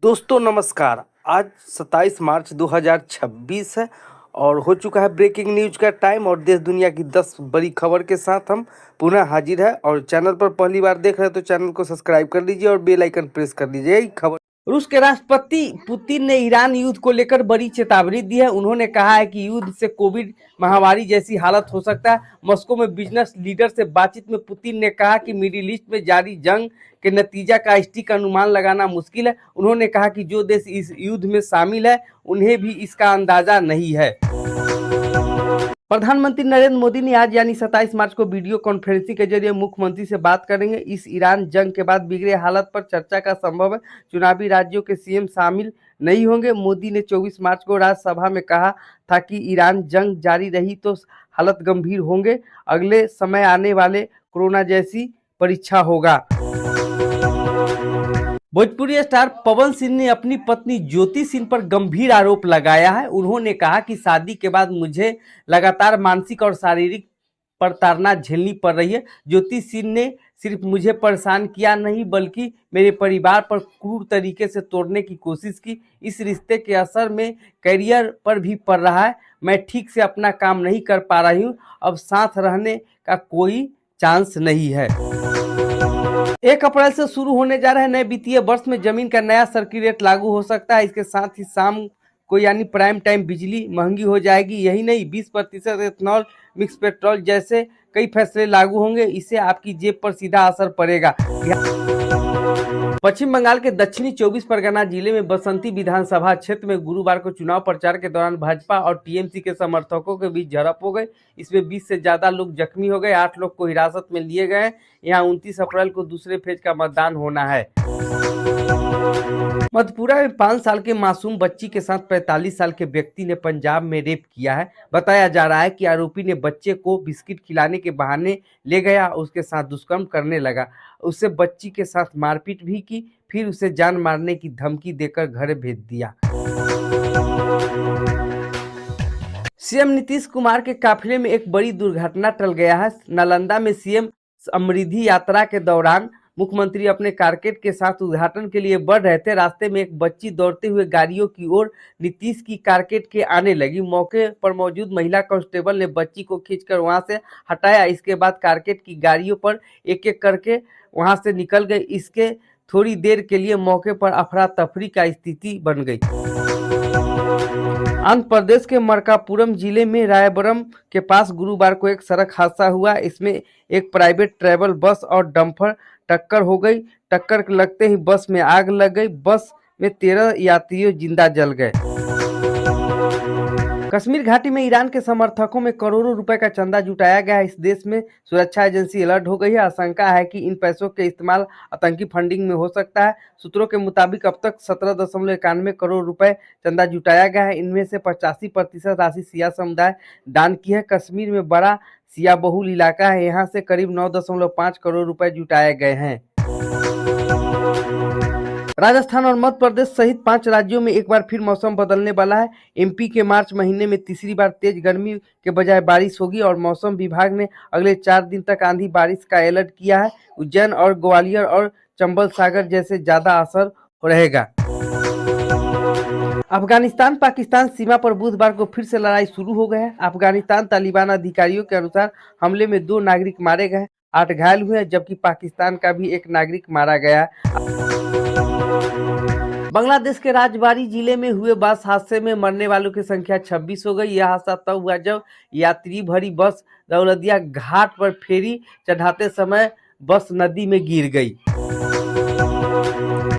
दोस्तों नमस्कार। आज 27 मार्च 2026 है और हो चुका है ब्रेकिंग न्यूज का टाइम और देश दुनिया की 10 बड़ी खबर के साथ हम पुनः हाजिर है। और चैनल पर पहली बार देख रहे हैं तो चैनल को सब्सक्राइब कर लीजिए और बेल आइकन प्रेस कर लीजिए। यही खबर। रूस के राष्ट्रपति पुतिन ने ईरान युद्ध को लेकर बड़ी चेतावनी दी है। उन्होंने कहा है कि युद्ध से कोविड महामारी जैसी हालत हो सकता है। मॉस्को में बिजनेस लीडर से बातचीत में पुतिन ने कहा कि मिडिल ईस्ट में जारी जंग के नतीजा का सटीक अनुमान लगाना मुश्किल है। उन्होंने कहा कि जो देश इस युद्ध में शामिल है उन्हें भी इसका अंदाजा नहीं है। प्रधानमंत्री नरेंद्र मोदी ने आज यानी 27 मार्च को वीडियो कॉन्फ्रेंसिंग के जरिए मुख्यमंत्री से बात करेंगे। इस ईरान जंग के बाद बिगड़े हालत पर चर्चा का संभव है। चुनावी राज्यों के सीएम शामिल नहीं होंगे। मोदी ने 24 मार्च को राज्यसभा में कहा था कि ईरान जंग जारी रही तो हालत गंभीर होंगे। अगले समय आने वाले कोरोना जैसी परीक्षा होगा। भोजपुरी स्टार पवन सिंह ने अपनी पत्नी ज्योति सिंह पर गंभीर आरोप लगाया है। उन्होंने कहा कि शादी के बाद मुझे लगातार मानसिक और शारीरिक प्रताड़ना झेलनी पड़ रही है। ज्योति सिंह ने सिर्फ मुझे परेशान किया नहीं बल्कि मेरे परिवार पर क्रूर तरीके से तोड़ने की कोशिश की। इस रिश्ते के असर में करियर पर भी पड़ रहा है। मैं ठीक से अपना काम नहीं कर पा रही हूँ। अब साथ रहने का कोई चांस नहीं है। 1 अप्रैल से शुरू होने जा रहे नए वित्तीय वर्ष में जमीन का नया सर्किट रेट लागू हो सकता है। इसके साथ ही शाम को यानी प्राइम टाइम बिजली महंगी हो जाएगी। यही नहीं 20% एथनॉल मिक्स पेट्रोल जैसे कई फैसले लागू होंगे। इससे आपकी जेब पर सीधा असर पड़ेगा। पश्चिम बंगाल के दक्षिणी 24 परगना जिले में बसंती विधानसभा क्षेत्र में गुरुवार को चुनाव प्रचार के दौरान भाजपा और टीएमसी के समर्थकों के बीच झड़प हो गई। इसमें 20 से ज्यादा लोग जख्मी हो गए। 8 लोग को हिरासत में लिए गए। यहाँ 29 अप्रैल को दूसरे फेज का मतदान होना है। मधुपुरा में 5 साल के मासूम बच्ची के साथ 45 साल के व्यक्ति ने पंजाब में रेप किया है। बताया जा रहा है कि आरोपी ने बच्चे को बिस्किट खिलाने के बहाने ले गया, उसके साथ दुष्कर्म करने लगा, उससे बच्ची के साथ मारपीट भी की, फिर उसे जान मारने की धमकी देकर घर भेज दिया। सीएम नीतीश कुमार के काफिले में एक बड़ी दुर्घटना टल गया है। नालंदा में सीएम समृद्धि यात्रा के दौरान मुख्यमंत्री अपने कारकेट के साथ उद्घाटन के लिए बढ़ रहे थे। रास्ते में एक बच्ची दौड़ते हुए गाड़ियों की ओर नीतीश की कारकेट के आने लगी। मौके पर मौजूद महिला कांस्टेबल ने बच्ची को खींचकर वहां से हटाया। इसके बाद कारकेट की गाड़ियों पर एक एक करके वहां से निकल गए। इसके थोड़ी देर के लिए मौके पर अफरा तफरी का स्थिति बन गई। आंध्र प्रदेश के मरकापुरम जिले में रायबरम के पास गुरुवार को एक सड़क हादसा हुआ। इसमें एक प्राइवेट ट्रैवल बस और डंपर टक्कर हो गई। टक्कर लगते ही बस में आग लग गई। बस में 13 यात्रियों जिंदा जल गए। कश्मीर घाटी में ईरान के समर्थकों में करोड़ों रुपए का चंदा जुटाया गया है। इस देश में सुरक्षा एजेंसी अलर्ट हो गई है। आशंका है कि इन पैसों के इस्तेमाल आतंकी फंडिंग में हो सकता है। सूत्रों के मुताबिक अब तक 17.91 करोड़ रुपए चंदा जुटाया गया है। इनमें से 85% राशि शिया समुदाय दान की है। कश्मीर में बड़ा शिया बहुल इलाका है। यहाँ से करीब 9.5 करोड़ रुपए जुटाए गए हैं। राजस्थान और मध्य प्रदेश सहित 5 राज्यों में एक बार फिर मौसम बदलने वाला है। एमपी के मार्च महीने में तीसरी बार तेज गर्मी के बजाय बारिश होगी और मौसम विभाग ने अगले 4 दिन तक आंधी बारिश का अलर्ट किया है। उज्जैन और ग्वालियर और चंबल सागर जैसे ज्यादा असर रहेगा। अफगानिस्तान पाकिस्तान सीमा पर बुधवार को फिर से लड़ाई शुरू हो गई है। अफगानिस्तान तालिबान अधिकारियों के अनुसार हमले में 2 नागरिक मारे गए, 8 घायल हुए, जबकि पाकिस्तान का भी एक नागरिक मारा गया। बांग्लादेश के राजबाड़ी जिले में हुए बस हादसे में मरने वालों की संख्या 26 हो गई। यह हादसा तब हुआ जब यात्री भरी बस दौलतिया घाट पर फेरी चढ़ाते समय बस नदी में गिर गई।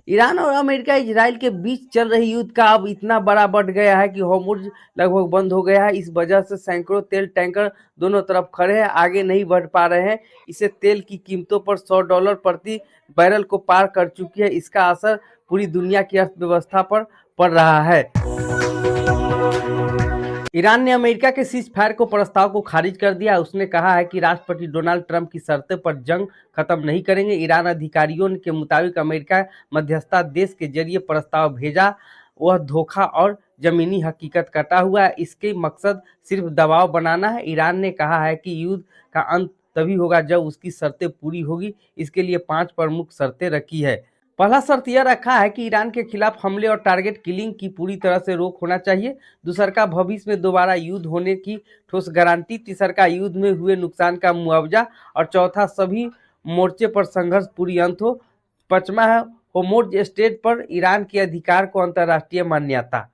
ईरान और अमेरिका इजराइल के बीच चल रही युद्ध का अब इतना बड़ा बढ़ गया है कि हॉर्मुज़ लगभग बंद हो गया है। इस वजह से सैकड़ों तेल टैंकर दोनों तरफ खड़े हैं, आगे नहीं बढ़ पा रहे हैं। इससे तेल की कीमतों पर $100 प्रति बैरल को पार कर चुकी है। इसका असर पूरी दुनिया की अर्थव्यवस्था पर पड़ रहा है। ईरान ने अमेरिका के सीज फायर को प्रस्ताव को खारिज कर दिया। उसने कहा है कि राष्ट्रपति डोनाल्ड ट्रंप की शर्तें पर जंग खत्म नहीं करेंगे। ईरान अधिकारियों के मुताबिक अमेरिका मध्यस्थता देश के जरिए प्रस्ताव भेजा, वह धोखा और जमीनी हकीकत कटा हुआ है। इसके मकसद सिर्फ दबाव बनाना है। ईरान ने कहा है कि युद्ध का अंत तभी होगा जब उसकी शर्तें पूरी होगी। इसके लिए 5 प्रमुख शर्तें रखी है। पहला शर्त यह रखा है कि ईरान के खिलाफ हमले और टारगेट किलिंग की पूरी तरह से रोक होना चाहिए। दूसर का भविष्य में दोबारा युद्ध होने की ठोस गारंटी। तीसर का युद्ध में हुए नुकसान का मुआवजा। और चौथा सभी मोर्चे पर संघर्ष पूरी अंत हो। पांचवा है होमोज स्टेट पर ईरान के अधिकार को अंतर्राष्ट्रीय मान्यता।